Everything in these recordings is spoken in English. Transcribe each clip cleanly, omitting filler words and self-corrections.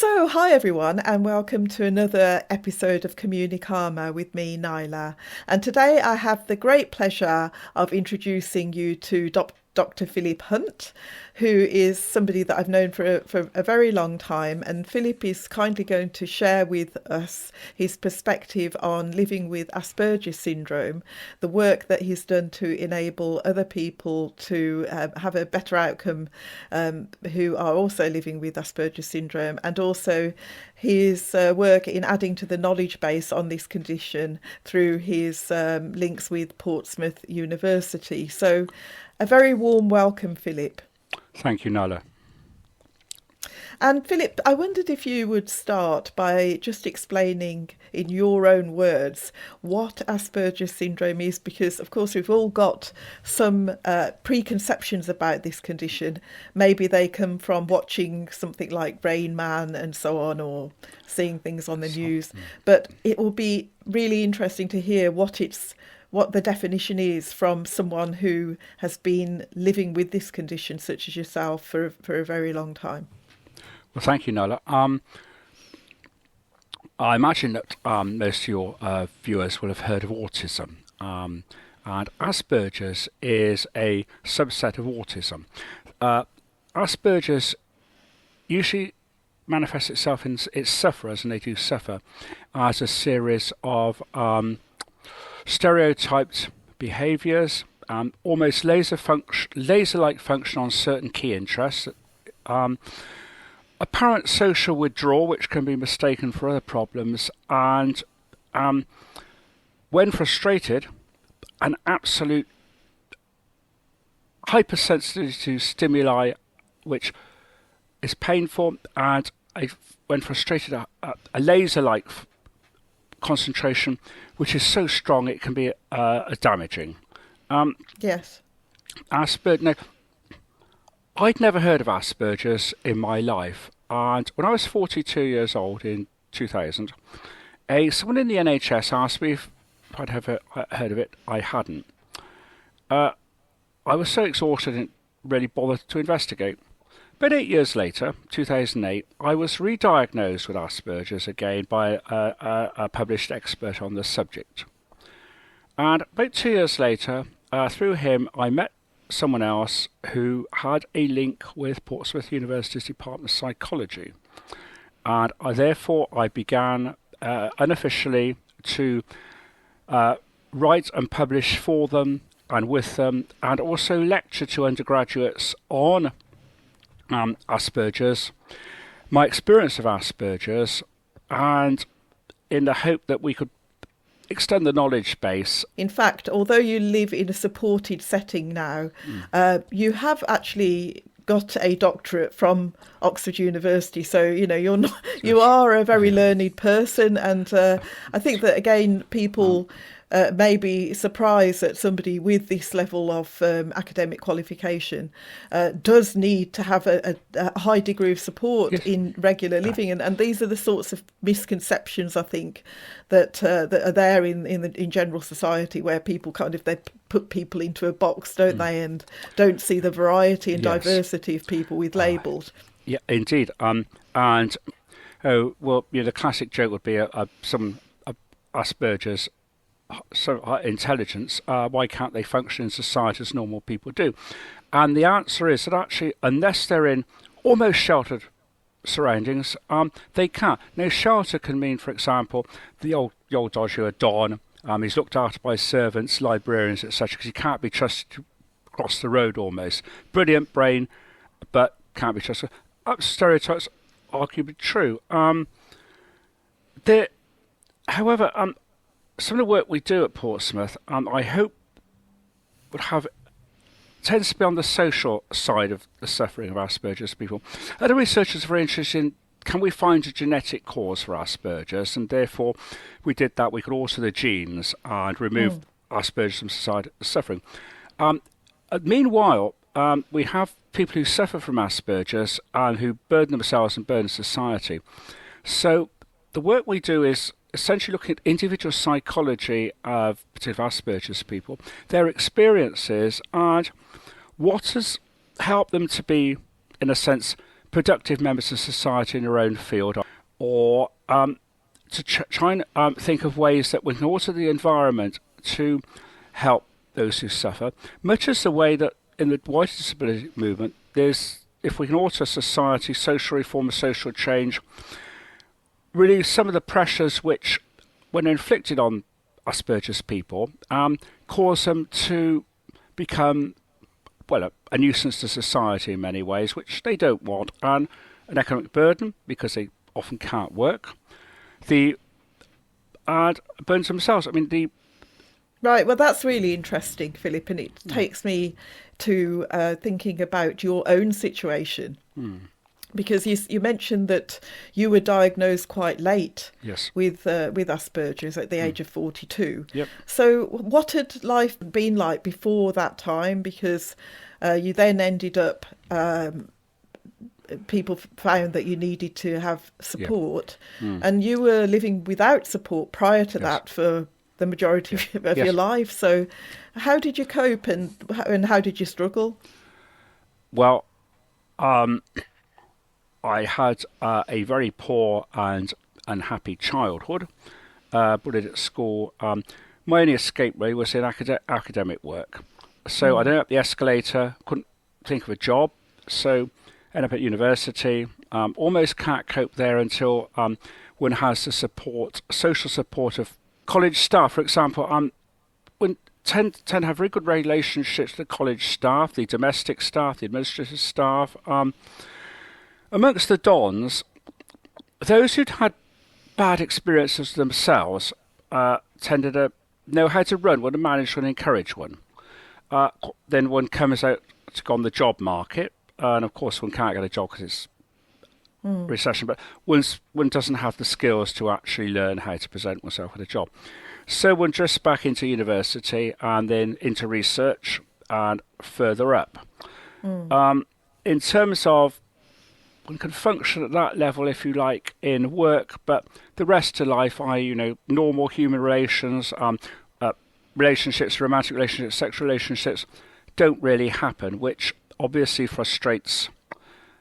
So, hi everyone, and welcome to another episode of Communikarma with me, Nyla. And today I have the great pleasure of introducing you to Dr. Philip Hunt, who is somebody that I've known for a very long time. And Philip is kindly going to share with us his perspective on living with Asperger syndrome, the work that he's done to enable other people to have a better outcome who are also living with Asperger syndrome, and also his work in adding to the knowledge base on this condition through his links with Portsmouth University. So a very warm welcome, Philip. Thank you, Nala. And Philip, I wondered if you would start by just explaining in your own words what Asperger syndrome is, because of course we've all got some preconceptions about this condition. Maybe they come from watching something like Rain Man and so on, or seeing things on the news. But it will be really interesting to hear what the definition is from someone who has been living with this condition, such as yourself, for a very long time. Well, thank you, Nala. I imagine that most of your viewers will have heard of autism. And Asperger's is a subset of autism. Asperger's usually manifests itself in its sufferers, and they do suffer, as a series of stereotyped behaviours, almost laser-like function on certain key interests, apparent social withdrawal, which can be mistaken for other problems, and when frustrated, an absolute hypersensitivity to stimuli, which is painful, and when frustrated, a laser-like concentration, which is so strong it can be damaging. Yes. Now, I'd never heard of Asperger's in my life, and when I was 42 years old in 2000, someone in the NHS asked me if I'd ever heard of it. I hadn't. I was so exhausted and really bothered to investigate. But 8 years later, 2008, I was re-diagnosed with Asperger's again by a published expert on the subject. And about 2 years later, through him, I met someone else who had a link with Portsmouth University's Department of Psychology. And therefore, I began unofficially to write and publish for them and with them, and also lecture to undergraduates on Asperger's, my experience of Asperger's, and in the hope that we could extend the knowledge base. In fact, although you live in a supported setting now, you have actually got a doctorate from Oxford University, so you are a very learned person, and I think that again people may be surprised that somebody with this level of academic qualification does need to have a high degree of support in regular living, and these are the sorts of misconceptions I think that are there in general society, where people they put people into a box, don't they, and don't see the variety and diversity of people with labels. Yeah, indeed. The classic joke would be some Asperger's intelligence, why can't they function in society as normal people do? And the answer is that actually, unless they're in almost sheltered surroundings, they can't. Now, shelter can mean, for example, the old dodger Don. He's looked after by servants, librarians, etc., because he can't be trusted to cross the road almost. Brilliant brain, but can't be trusted. Stereotypes arguably true. However, some of the work we do at Portsmouth, I hope, tends to be on the social side of the suffering of Asperger's people. Other researchers are very interested in, can we find a genetic cause for Asperger's? And therefore, we did that. We could alter the genes and remove Asperger's from society suffering. Meanwhile, we have people who suffer from Asperger's and who burden themselves and burden society. So the work we do is essentially looking at individual psychology of particular Asperger's people, their experiences, and what has helped them to be, in a sense, productive members of society in their own field, or to try and think of ways that we can alter the environment to help those who suffer, much as the way that in the wider disability movement, if we can alter society, social reform, social change, really some of the pressures which, when inflicted on Asperger's people, cause them to become, well, a nuisance to society in many ways, which they don't want, and an economic burden because they often can't work. And burdens themselves. I mean, Right, well, that's really interesting, Philip, and it takes me to thinking about your own situation. Because you mentioned that you were diagnosed quite late yes, with Asperger's at the age of 42. Yep. So what had life been like before that time? Because you then ended up, people found that you needed to have support, and you were living without support prior to that for the majority of your life. So how did you cope, and how did you struggle? Well, I had a very poor and unhappy childhood, bullied at school. My only escape really was in academic work. So I ended up the escalator, couldn't think of a job, so ended up at university. Almost can't cope there until one has the social support of college staff. For example, one tend to have very good relationships with the college staff, the domestic staff, the administrative staff. Amongst the dons, those who'd had bad experiences themselves tended to know how to run one and manage one and encourage one. Then one comes out to go on the job market, and of course one can't get a job because it's recession, but one doesn't have the skills to actually learn how to present oneself with a job. So one drifts back into university and then into research and further up. In terms of, one can function at that level, if you like, in work, but the rest of life, normal human relations, relationships, romantic relationships, sexual relationships, don't really happen, which obviously frustrates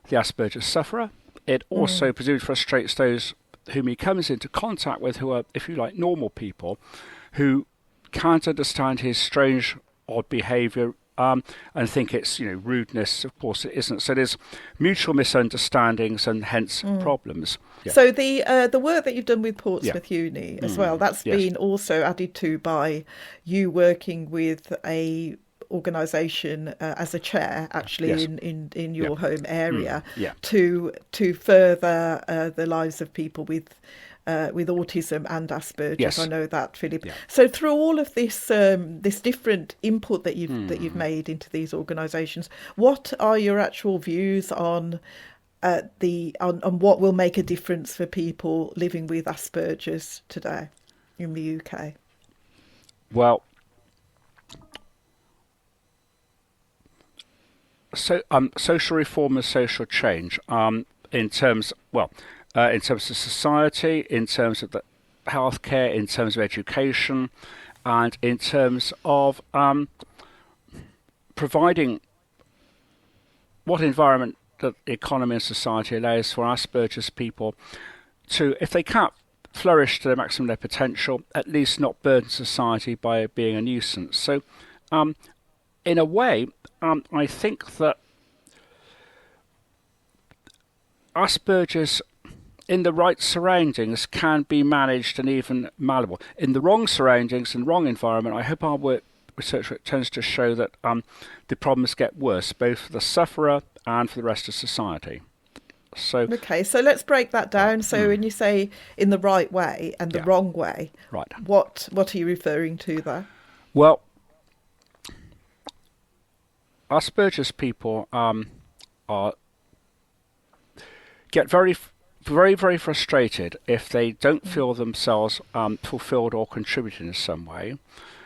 the Asperger's sufferer. It also presumably frustrates those whom he comes into contact with, who are, if you like, normal people, who can't understand his strange, odd behaviour, and think it's rudeness. Of course it isn't. So there's mutual misunderstandings and hence problems. Yeah. So the work that you've done with Portsmouth Uni as well, that's been also added to by you working with a organisation as a chair, actually, in your home area, to further the lives of people with autism and Asperger's. Yes. I know that, Philip. Yeah. So through all of this this different input that you've made into these organisations, what are your actual views on what will make a difference for people living with Asperger's today in the UK? Well, so social reform and social change, in terms of society, in terms of the healthcare, in terms of education, and in terms of providing what environment that the economy and society allows for Asperger's people to, if they can't flourish to the maximum of their potential, at least not burden society by being a nuisance. So, in a way, I think that Asperger's in the right surroundings can be managed and even malleable. In the wrong surroundings and wrong environment, I hope our research tends to show that the problems get worse, both for the sufferer and for the rest of society. So okay, so let's break that down. So when you say in the right way and the wrong way, right, what are you referring to there? Well, Asperger's people get very, very, very frustrated if they don't feel themselves fulfilled or contributing in some way.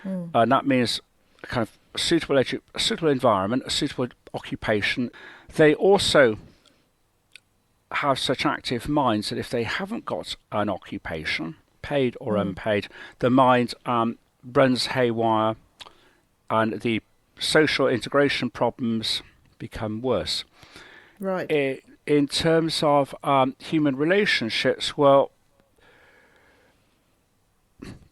And that means a kind of a suitable environment, a suitable occupation. They also have such active minds that if they haven't got an occupation, paid or unpaid, the mind runs haywire and the social integration problems become worse. Right. in terms of human relationships, well,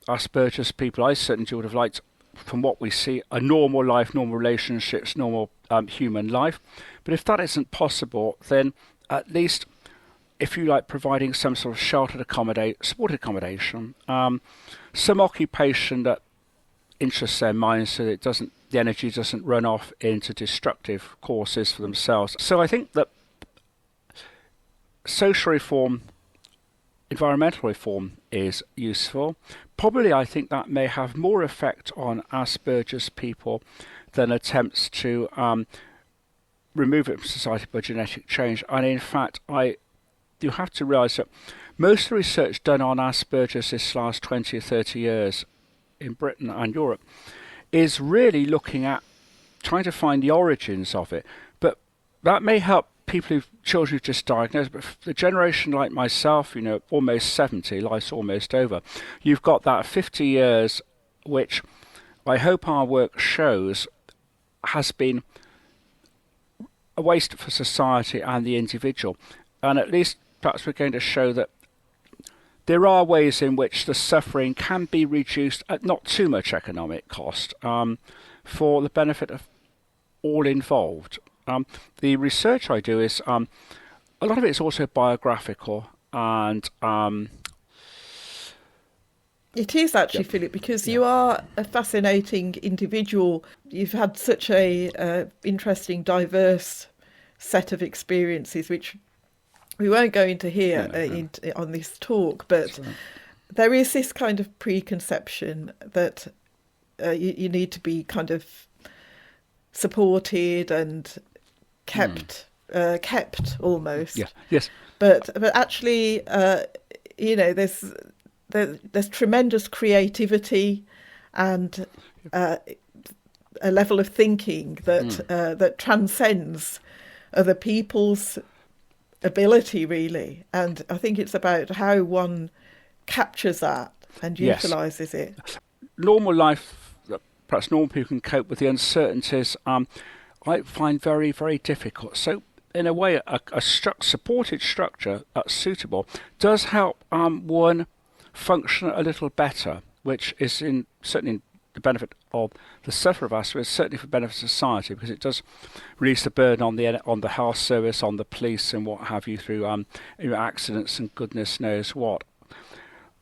Asperger's people, I certainly would have liked, from what we see, a normal life, normal relationships, normal human life. But if that isn't possible, then at least, if you like, providing some sort of sheltered supported accommodation, some occupation that interests their minds, so that the energy doesn't run off into destructive courses for themselves. So I think that social reform, environmental reform is useful. Probably I think that may have more effect on Asperger's people than attempts to remove it from society by genetic change. And in fact, you have to realise that most of the research done on Asperger's this last 20 or 30 years in Britain and Europe is really looking at trying to find the origins of it. But that may help children who've just diagnosed, but for the generation like myself, almost 70, life's almost over, you've got that 50 years, which I hope our work shows has been a waste for society and the individual. And at least perhaps we're going to show that there are ways in which the suffering can be reduced at not too much economic cost, for the benefit of all involved. The research I do is a lot of it is also biographical, and it is actually, Philip, because you are a fascinating individual. You've had such a interesting, diverse set of experiences, which we won't go into here on this talk, but there is this kind of preconception that you need to be kind of supported and kept almost. Yes. But actually, there's tremendous creativity and a level of thinking that transcends other people's ability, really. And I think it's about how one captures that and utilises it. Normal life, perhaps normal people can cope with the uncertainties, I find very, very difficult. So in a way, a supported structure that's suitable does help one function a little better, which is certainly in the benefit of the sufferer of Asperger, certainly for the benefit of society, because it does release the burden on the health service, on the police, and what have you, through accidents and goodness knows what.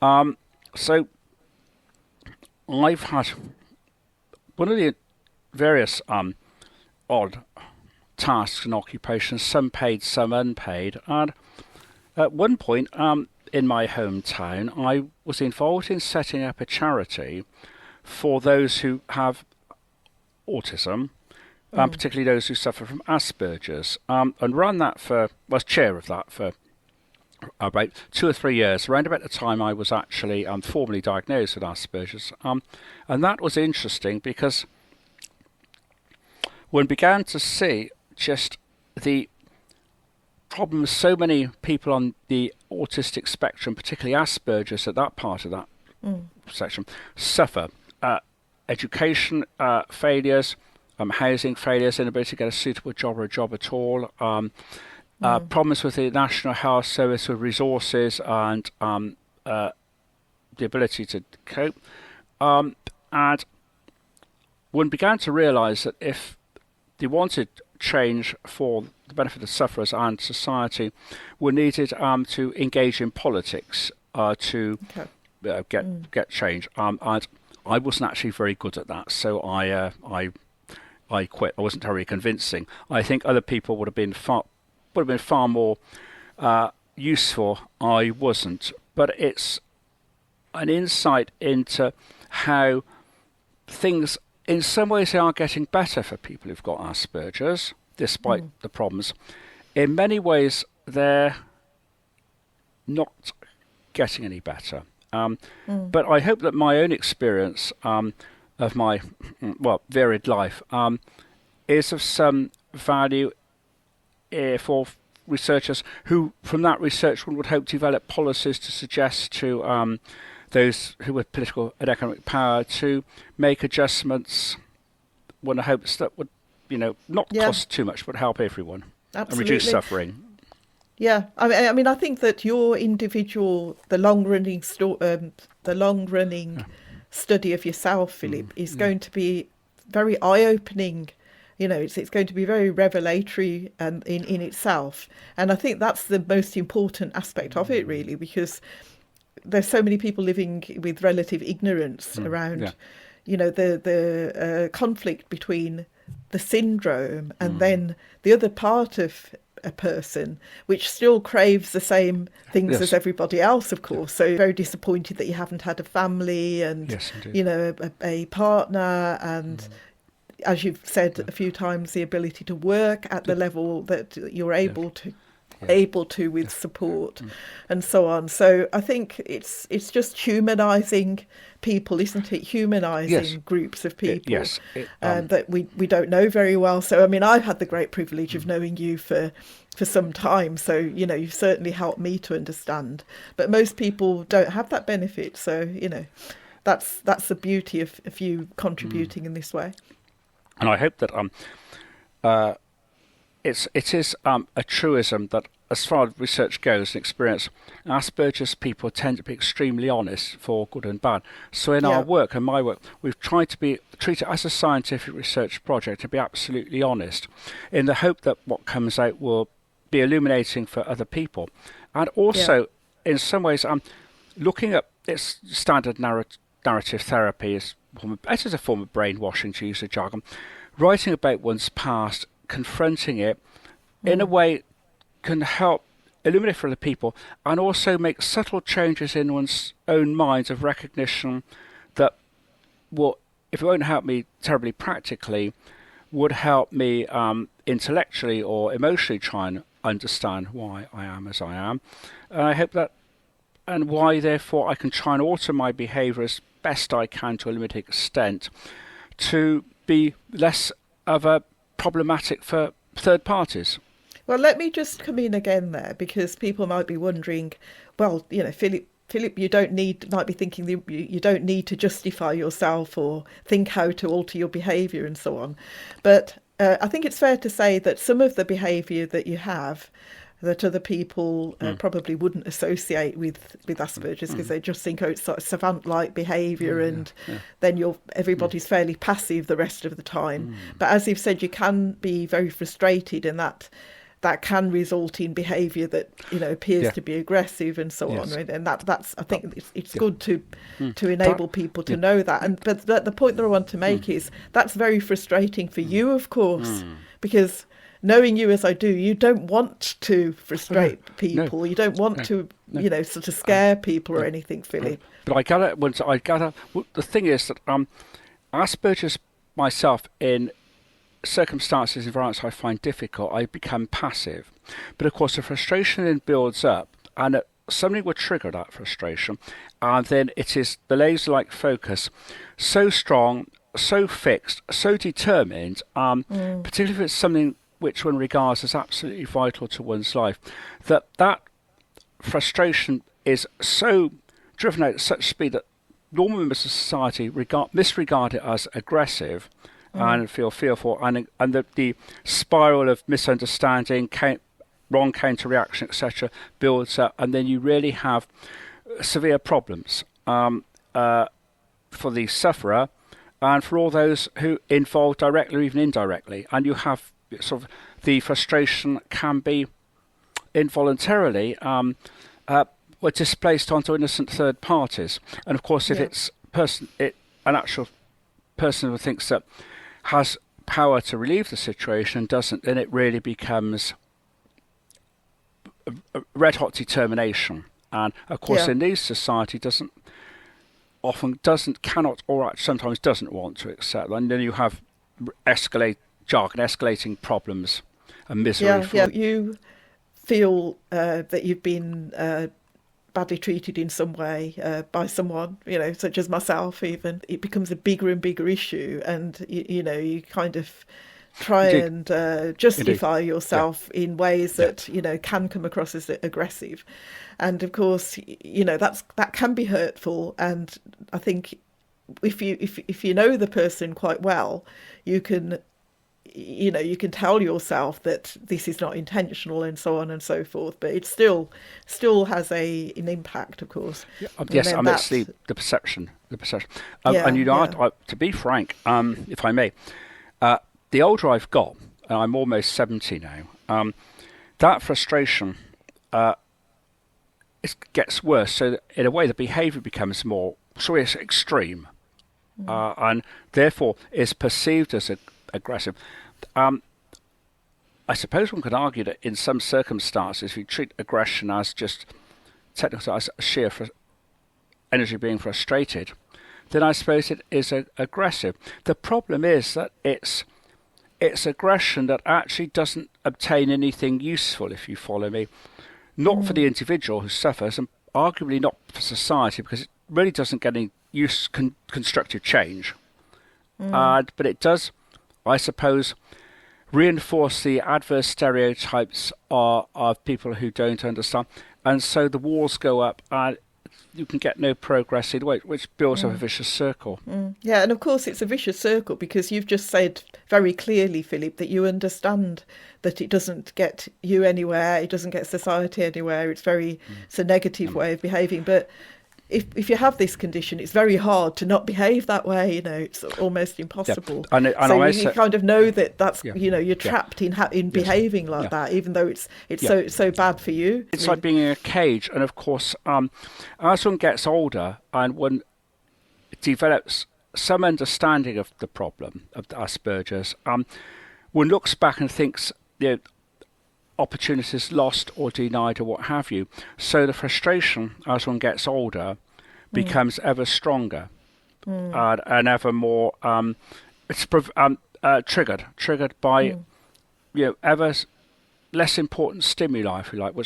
So I've had one of the various odd tasks and occupations, some paid, some unpaid, and at one point in my hometown, I was involved in setting up a charity for those who have autism, particularly those who suffer from Asperger's, and ran that was chair of that for about 2 or 3 years, around about the time I was actually formally diagnosed with Asperger's. And that was interesting because one began to see just the problems so many people on the autistic spectrum, particularly Asperger's at that part of that section, suffer. Education failures, housing failures, inability to get a suitable job or a job at all, problems with the National Health Service with resources and the ability to cope. And one began to realise that if they wanted change for the benefit of sufferers and society, we needed to engage in politics to get change. And I wasn't actually very good at that, so I quit. I wasn't terribly convincing. I think other people would have been far more useful. I wasn't, but it's an insight into how things, in some ways, they are getting better for people who've got Asperger's, despite the problems. In many ways, they're not getting any better. But I hope that my own experience of my varied life is of some value for researchers who, from that research, one would hope to develop policies to suggest to those who with political and economic power to make adjustments. One hopes that would, not cost too much, but help everyone. Absolutely. And reduce suffering. Yeah, I think that your individual, the long running study of yourself, Philip, is Yeah. going to be very eye opening. You know, it's going to be very revelatory and in itself. And I think that's the most important aspect of it, really, because there's so many people living with relative ignorance Yeah. around, the conflict between the syndrome and then the other part of a person, which still craves the same things as Yes. everybody else, of Yeah. course. So very disappointed that you haven't had a family and, Yes, indeed. a partner and, as you've said a few times, the ability to work at the level that you're Yeah. Yeah. able to with support and so on. So I think it's just humanizing people, isn't it? Yes. Humanizing groups of people Yes. that we don't know very well. So I mean, I've had the great privilege of knowing you for some time, so you've certainly helped me to understand, but most people don't have that benefit. So that's the beauty of you contributing in this way. And I hope that uh, it is a truism that, as far as research goes and experience, Asperger's people tend to be extremely honest, for good and bad. So in our Yeah, work and my work, we've tried to treat it as a scientific research project, to be absolutely honest, in the hope that what comes out will be illuminating for other people. And yeah, also, in some ways, looking at its standard narrative therapy is it is a form of brainwashing, to use the jargon. Writing about one's past, confronting it, in a way, can help illuminate for other people and also make subtle changes in one's own mind of recognition that will, if it won't help me terribly practically, would help me intellectually or emotionally try and understand why I am as I am. And I hope that, and why therefore I can try and alter my behaviour as best I can to a limited extent to be less of a problematic for third parties. well, let me just come in again there, because people might be wondering, well, Philip, you don't need, might be thinking you don't need to justify yourself or think how to alter your behaviour and so on. But I think it's fair to say that some of the behaviour that you have, that other people probably wouldn't associate with Asperger's, because they just think, oh, it's sort of savant-like behaviour, and then everybody's fairly passive the rest of the time. But as you've said, you can be very frustrated, and that can result in behaviour that appears Yeah. to be aggressive and so on, Yes. right? And that's I think it's Yeah. good to That, enable people to yeah. know that. And but the point that I want to make is that's very frustrating for you, of course, because knowing you as I do, you don't want to No. frustrate No. people. You don't want No. to No. sort of scare people or anything, Philip. But the thing is that Asperger's myself, in circumstances, environments I find difficult, I become passive. But of course, the frustration then builds up, and something will trigger that frustration, and then it is the laser-like focus, so strong, so fixed, so determined, particularly if it's something which one regards as absolutely vital to one's life, that frustration is so driven out at such speed that normal members of society misregard it as aggressive and feel fearful, and the spiral of misunderstanding, wrong counter reaction, etc., builds up, and then you really have severe problems for the sufferer and for all those who involved directly or even indirectly. And you have sort of the frustration can be involuntarily were displaced onto innocent third parties. And of course, if Yeah. it's an actual person who thinks that has power to relieve the situation and doesn't, then it really becomes a red hot determination. And of course, Yeah. in these society cannot, or sometimes doesn't want to accept. And then you have escalating problems and misery Yeah. for Yeah. You feel that you've been badly treated in some way by someone, such as myself, even, it becomes a bigger and bigger issue, and you kind of try indeed, and indeed, justify yeah, yourself in ways yeah, that can come across as aggressive, and of course that can be hurtful. And I think if you know the person quite well, you can you can tell yourself that this is not intentional and so on and so forth, but it still has an impact, of course. Yeah, And yes, then it's that, the perception, and yeah, yeah. to be frank, if I may, the older I've got, and I'm almost 70 now, that frustration it gets worse. So that in a way, the behaviour becomes more, sorry, it's extreme, and therefore is perceived as aggressive. I suppose one could argue that in some circumstances, if you treat aggression as just technical, as sheer energy being frustrated, then I suppose it is aggressive. The problem is that it's aggression that actually doesn't obtain anything useful, if you follow me. Not for the individual who suffers, and arguably not for society, because it really doesn't get any constructive change. But it does, I suppose, reinforce the adverse stereotypes of people who don't understand. And so the walls go up, and you can get no progress either way, which builds up a vicious circle. Yeah, and of course it's a vicious circle, because you've just said very clearly, Philip, that you understand that it doesn't get you anywhere, it doesn't get society anywhere. It's a negative way of behaving. But if you have this condition, it's very hard to not behave that way. It's almost impossible. And So you kind of know that that's Yeah. you're trapped in behaving like that, even though it's so bad for you. It's like being in a cage, and of course, as one gets older and one develops some understanding of the problem of the Asperger's, one looks back and thinks, opportunities lost or denied or what have you. So the frustration as one gets older becomes ever stronger and ever more. It's triggered by ever less important stimuli, if you like.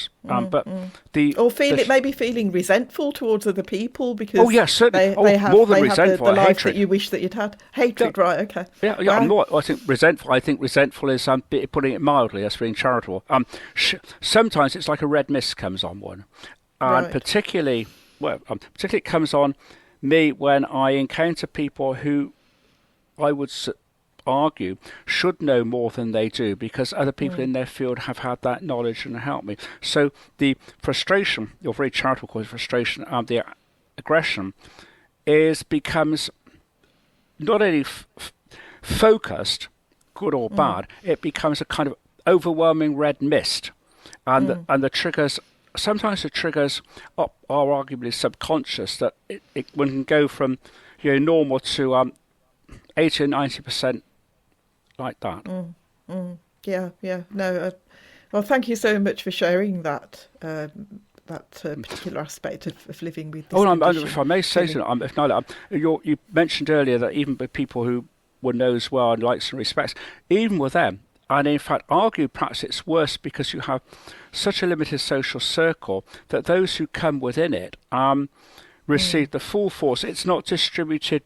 Maybe feeling resentful towards other people because certainly. they have more than they have resentful, the life hatred. that you wish that you'd had. Hatred, right? Okay. Yeah. I think resentful. I think resentful is putting it mildly. That's being charitable. Sometimes it's like a red mist comes on one, and particularly it comes on me when I encounter people who I would argue should know more than they do, because other people in their field have had that knowledge and helped me. So the frustration, your very charitable cause frustration, the aggression, becomes not only focused, good or bad, it becomes a kind of overwhelming red mist, and the triggers. Sometimes the triggers are arguably subconscious, that one can go from normal to 80 or 90% like that. Yeah. No. Well, thank you so much for sharing that particular aspect of living with this condition. If I may say something, you mentioned earlier that even with people who one knows well and likes and respects, even with them, and in fact argue perhaps it's worse because you have such a limited social circle that those who come within it receive the full force. It's not distributed,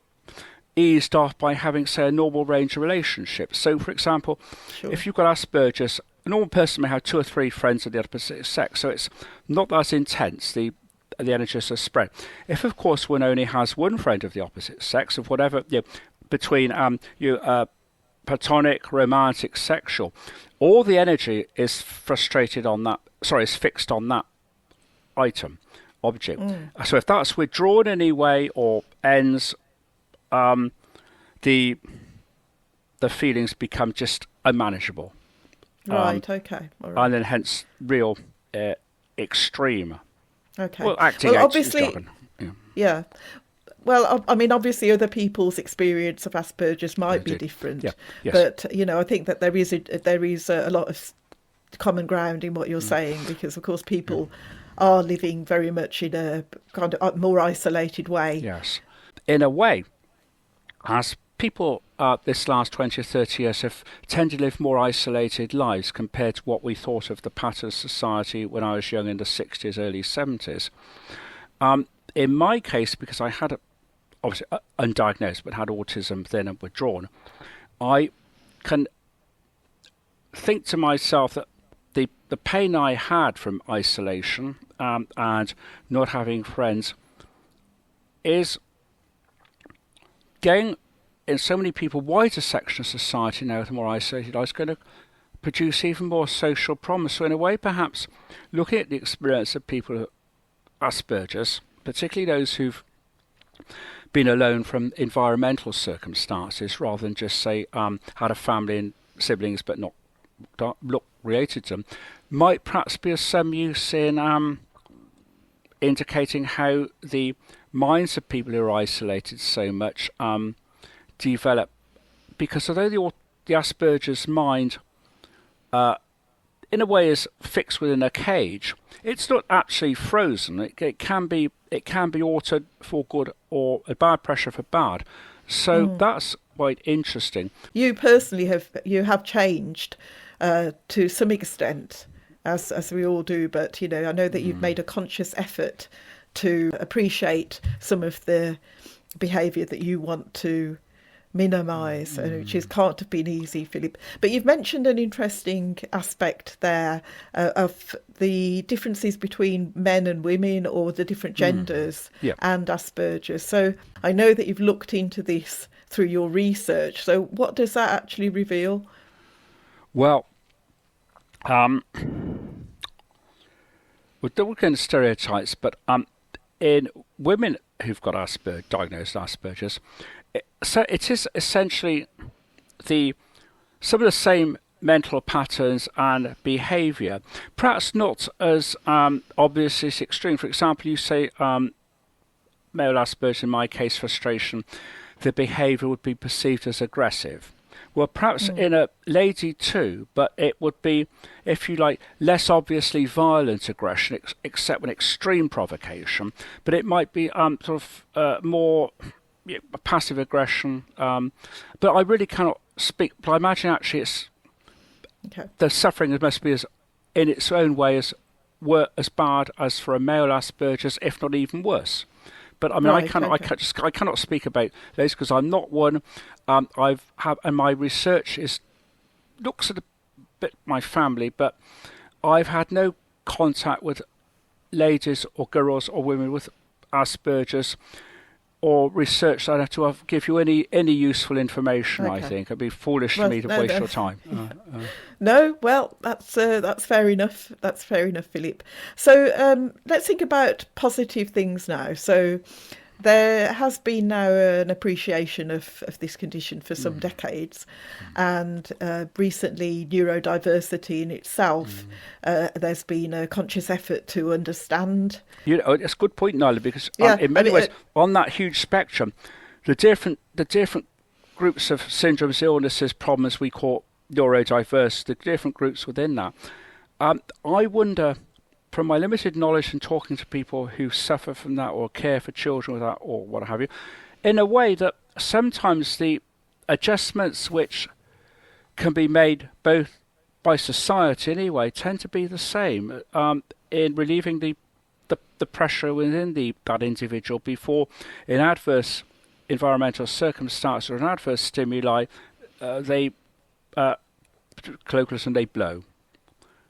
eased off by having, say, a normal range of relationships. So, for example, if you've got Asperger's, a normal person may have 2 or 3 friends of the opposite sex, so it's not as intense, the energies are spread. If, of course, one only has one friend of the opposite sex, of whatever, between platonic, romantic, sexual, all the energy is fixed on that item, object. So if that's withdrawn anyway or ends, the feelings become just unmanageable. Right. Okay. All right. And then hence real extreme. Okay. Well, acting well, out obviously, jargon. yeah. Well, I mean, obviously, other people's experience of Asperger's might be different. Yeah. Yes. But I think that there is a lot of common ground in what you're saying, because, of course, people are living very much in a kind of more isolated way. Yes. In a way, as people this last 20 or 30 years have tended to live more isolated lives compared to what we thought of the pattern of society when I was young in the 60s, early 70s. In my case, because I had obviously undiagnosed but had autism then and withdrawn, I can think to myself that the pain I had from isolation and not having friends is getting in so many people, wider section of society now, the more isolated, is going to produce even more social promise. So in a way, perhaps looking at the experience of people with Asperger's, particularly those who've been alone from environmental circumstances, rather than just say had a family and siblings but not related to them, might perhaps be of some use in indicating how the minds of people who are isolated so much develop. Because although the Asperger's mind in a way is fixed within a cage, it's not actually frozen. It can be altered for good or a bad pressure for bad. So that's quite interesting. You personally have changed to some extent, as we all do, but I know that you've made a conscious effort to appreciate some of the behaviour that you want to minimise, which can't have been easy, Philip. But you've mentioned an interesting aspect there of the differences between men and women, or the different genders and Asperger's. So I know that you've looked into this through your research. So what does that actually reveal? Well, we're looking at stereotypes, but in women who've got diagnosed Asperger's, so it is essentially some of the same mental patterns and behaviour, perhaps not as obviously as extreme. For example, you say male Asperger's, in my case frustration, the behaviour would be perceived as aggressive. Well, perhaps in a lady too, but it would be, if you like, less obviously violent aggression, except when extreme provocation. But it might be more passive aggression. But I really cannot speak. But I imagine actually the suffering must be in its own way as bad as for a male Asperger's, if not even worse. But I mean, I cannot speak about those because I'm not one. And my research looks at a bit my family, but I've had no contact with ladies or girls or women with Asperger's, or research that I have to give you any useful information. I think it'd be foolish for me to waste your time. No, well, that's fair enough. That's fair enough, Philip. So let's think about positive things now. So there has been now an appreciation of this condition for some decades, and recently neurodiversity in itself, there's been a conscious effort to understand. It's a good point, Nyla, because in many ways, on that huge spectrum, the different groups of syndromes, illnesses, problems we call neurodiverse, the different groups within that. I wonder, from my limited knowledge and talking to people who suffer from that or care for children with that or what have you, in a way that sometimes the adjustments which can be made both by society anyway tend to be the same in relieving the pressure within that individual before, in adverse environmental circumstances or an adverse stimuli, they colloquialism, they blow.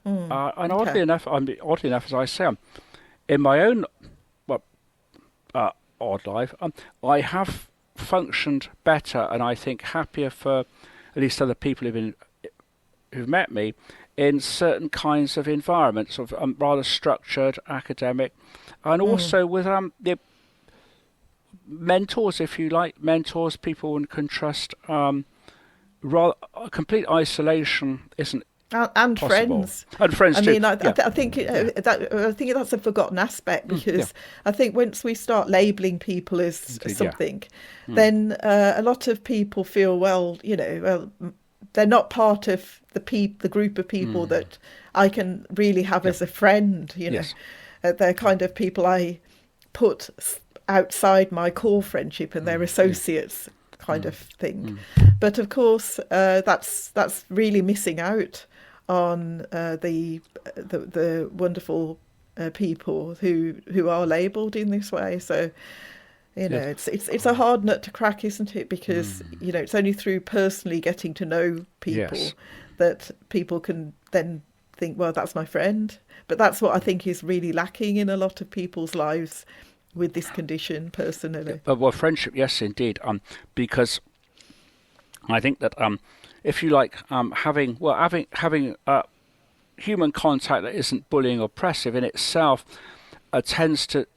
And oddly enough, as I say, in my own odd life, I have functioned better, and I think happier for at least other people who've met me in certain kinds of environments, sort of rather structured, academic, and also with the mentors, if you like, people one can trust. Rather, complete isolation isn't. And friends. And friends too. I mean, I think that's a forgotten aspect, because I think once we start labelling people as something, then a lot of people feel, they're not part of the group of people that I can really have as a friend. They're kind of people I put outside my core friendship, and they're associates, kind of thing. But of course, that's really missing out on the wonderful people who are labelled in this way. So it's a hard nut to crack, isn't it? Because it's only through personally getting to know people that people can then think, well, that's my friend. But that's what I think is really lacking in a lot of people's lives with this condition, personally. Well, friendship, yes, indeed. Because I think that if you like, having human contact that isn't bullying or oppressive in itself tends to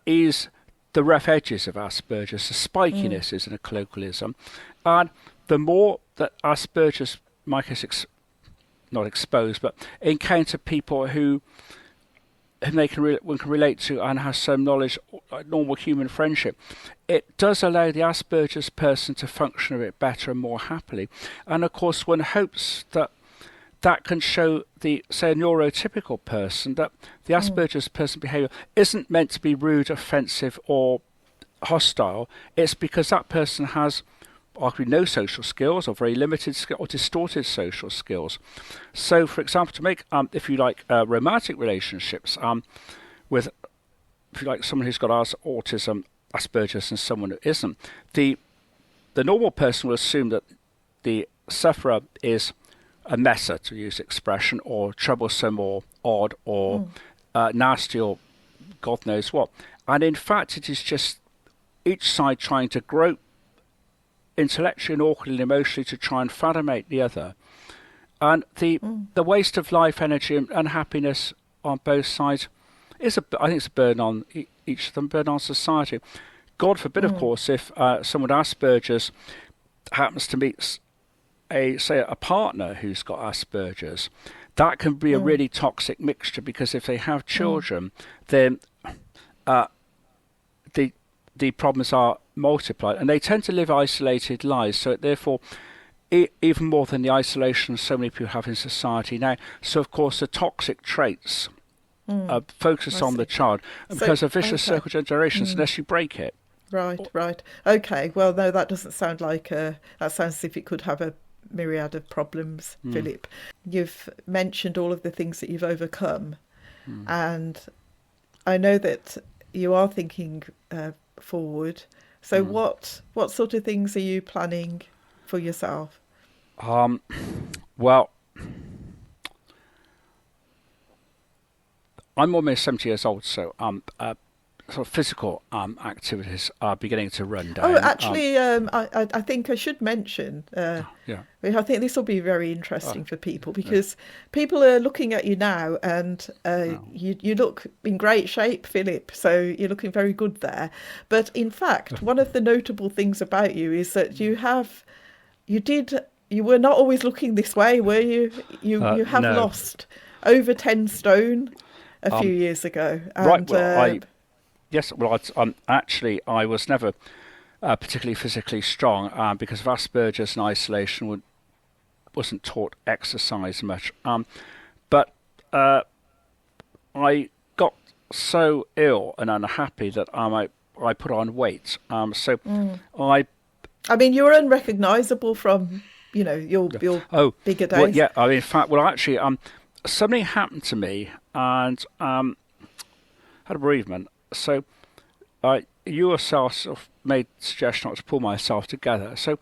ease the rough edges of Asperger's. The spikiness isn't a colloquialism, and the more that Asperger's, in my case, not exposed, but encounter people who one can relate to and has some knowledge, like normal human friendship, it does allow the Asperger's person to function a bit better and more happily. And of course, one hopes that that can show the, say, a neurotypical person that the Asperger's person behaviour isn't meant to be rude, offensive, or hostile. It's because that person has arguably no social skills, or very limited skill, or distorted social skills. So, for example, to make, if you like, romantic relationships with, if you like, someone who's got autism, Asperger's, and someone who isn't, the normal person will assume that the sufferer is a messer, to use expression, or troublesome, or odd, or nasty, or God knows what. And in fact, it is just each side trying to grope intellectually and awkwardly and emotionally to try and fathomate the other. And the waste of life, energy, and happiness on both sides I think it's a burden on each of them, burden on society. God forbid, of course, if someone with Asperger's happens to meet a partner who's got Asperger's, that can be a really toxic mixture, because if they have children, then the problems are multiplied, and they tend to live isolated lives. So therefore, even more than the isolation so many people have in society now. So of course, the toxic traits focus on the child, and because a vicious circle of generations unless you break it. Right. Okay. Well, no, that doesn't sound like that sounds as if it could have a myriad of problems, Philip. You've mentioned all of the things that you've overcome, and I know that you are thinking forward. So what sort of things are you planning for yourself? Well, I'm almost 70 years old, so sort of physical activities are beginning to run down. Oh, actually, I think I should mention, I think this will be very interesting for people, because people are looking at you now, and you look in great shape, Philip, so you're looking very good there. But in fact, one of the notable things about you is that you were not always looking this way, were you? You have lost over 10 stone a few years ago. And, right, well, yes, well, actually, I was never particularly physically strong because of Asperger's and isolation. Wasn't taught exercise much. But I got so ill and unhappy that I put on weight. I mean, you're unrecognisable from, your bigger days. Well, yeah, I mean, in fact, actually, something happened to me, and had a bereavement. So you yourself sort of made the suggestion not to pull myself together. So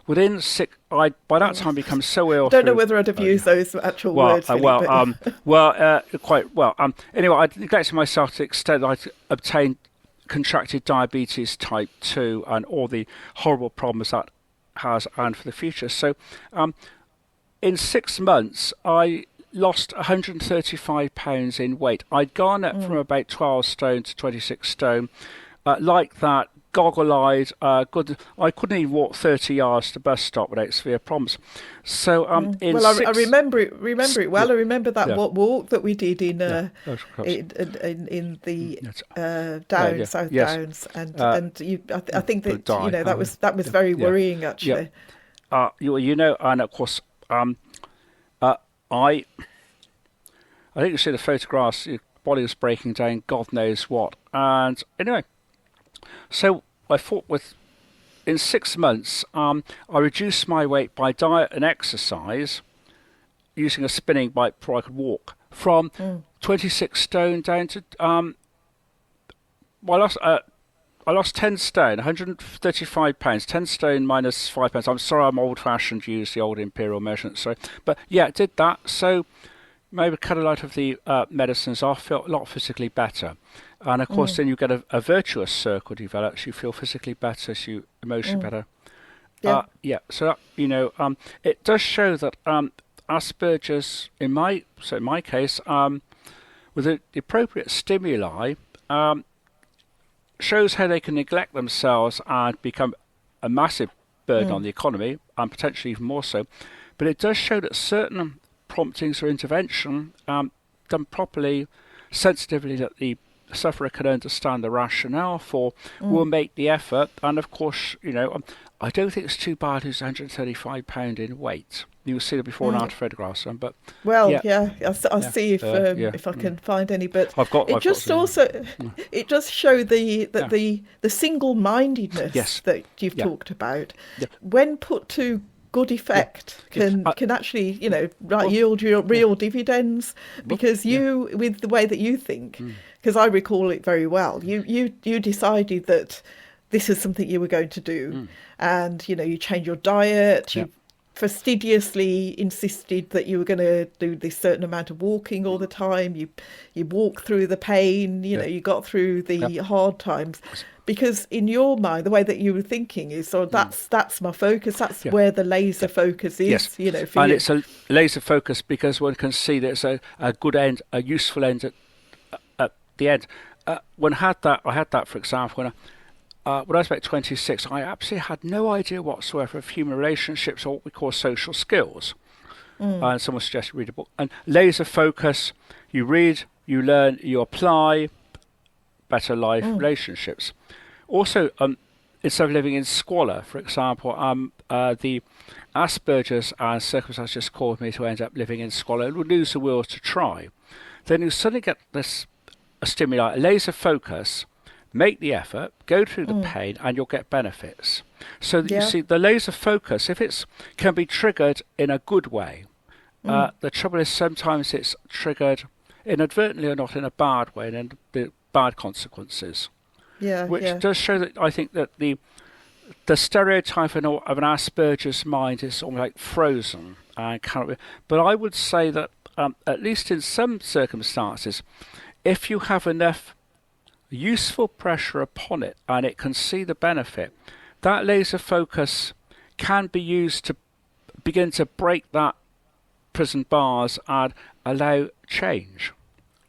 within by that time become so ill. I don't know whether I'd have used those actual words. Philip, quite well. Anyway, I neglected myself to the extent that I contracted diabetes type 2 and all the horrible problems that has and for the future. So in 6 months, I lost 135 pounds in weight. I'd gone up from about 12 stone to 26 stone. Like that, goggle-eyed, good. I couldn't even walk 30 yards to the bus stop without severe problems. So I remember it well. I remember that walk that we did in the South Downs, and I think that that was very worrying actually. And of course, I think you see the photographs. Your body was breaking down, God knows what. And anyway, so I fought in 6 months. I reduced my weight by diet and exercise, using a spinning bike before I could walk, from 26 stone down to I lost 10 stone, 135 pounds, 10 stone minus 5 pounds. I'm sorry, I'm old-fashioned to use the old imperial measurement. Sorry. But yeah, did that. So maybe cut a lot of the medicines off, felt a lot physically better. And of course, then you get a virtuous circle develops. You feel physically better, so you emotionally better. Yeah. So it does show that Asperger's, in my case, with the appropriate stimuli, shows how they can neglect themselves and become a massive burden on the economy, and potentially even more so. But it does show that certain promptings or intervention, done properly, sensitively, that the sufferer can understand the rationale for, will make the effort. And of course, I don't think it's too bad who's 135 pound in weight. You'll see the before and after photographs, but Well, yeah, yeah, I'll yeah, see if I can find any. But I've got some. it does show the Yeah. the single-mindedness Yes. that you've Yeah. talked about, Yeah. when put to good effect, can actually yield you real dividends, because you, with the way that you think, because I recall it very well, you decided that this is something you were going to do, and you change your diet, you fastidiously insisted that you were going to do this certain amount of walking all the time. You walk through the pain, you got through the hard times, because in your mind, the way that you were thinking is, that's my focus. That's where the laser focus is. Yes. For And you. it's a laser focus because one can see that it's a good end, a useful end at the end. When I had that, for example, when I was about 26, I absolutely had no idea whatsoever of human relationships or what we call social skills. And someone suggested read a book. And laser focus, you read, you learn, you apply, better life relationships. Also, instead of living in squalor, for example, the Aspergers and circumstances just caused me to end up living in squalor and would lose the will to try. Then you suddenly get a stimuli, a laser focus, make the effort, go through the pain, and you'll get benefits. So that you see, the laser focus, if it can be triggered in a good way, the trouble is sometimes it's triggered inadvertently or not in a bad way, and then the bad consequences. Which does show that I think that the stereotype of an Asperger's mind is almost like frozen and cannot be. But I would say that at least in some circumstances, if you have enough useful pressure upon it and it can see the benefit, that laser focus can be used to begin to break that prison bars and allow change.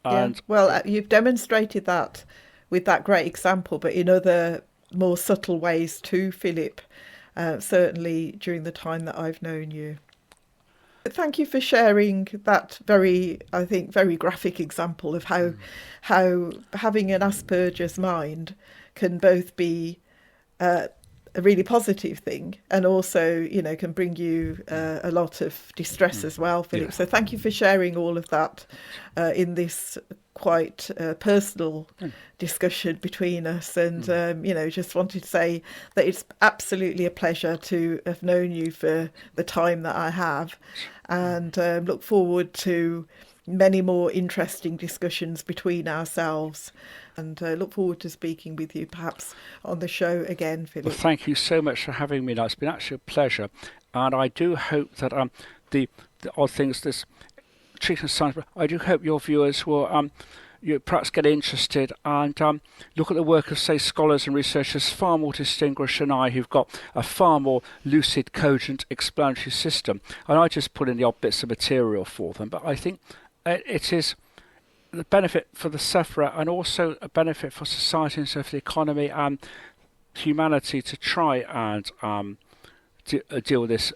And well, you've demonstrated that with that great example, but in other more subtle ways too, Philip, certainly during the time that I've known you. Thank you for sharing that very graphic example of how having an Asperger's mind can both be a really positive thing and also, can bring you a lot of distress as well, Philip. So thank you for sharing all of that in this quite personal discussion between us. And, just wanted to say that it's absolutely a pleasure to have known you for the time that I have, and look forward to many more interesting discussions between ourselves, and look forward to speaking with you perhaps on the show again, Philip. Well, thank you so much for having me. It's been actually a pleasure, and I do hope that the odd things, this treatment science, I do hope your viewers will you perhaps get interested and look at the work of, say, scholars and researchers far more distinguished than I, who've got a far more lucid, cogent, explanatory system. And I just put in the odd bits of material for them. But I think it is the benefit for the sufferer and also a benefit for society and so for the economy and humanity to try and deal with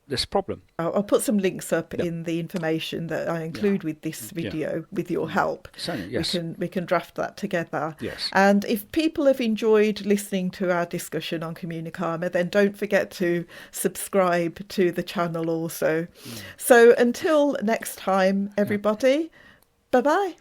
this problem. I'll put some links up in the information that I include with this video with your help. Certainly, yes. We can draft that together. Yes. And if people have enjoyed listening to our discussion on Communikarma, then don't forget to subscribe to the channel also. So until next time, everybody, bye-bye.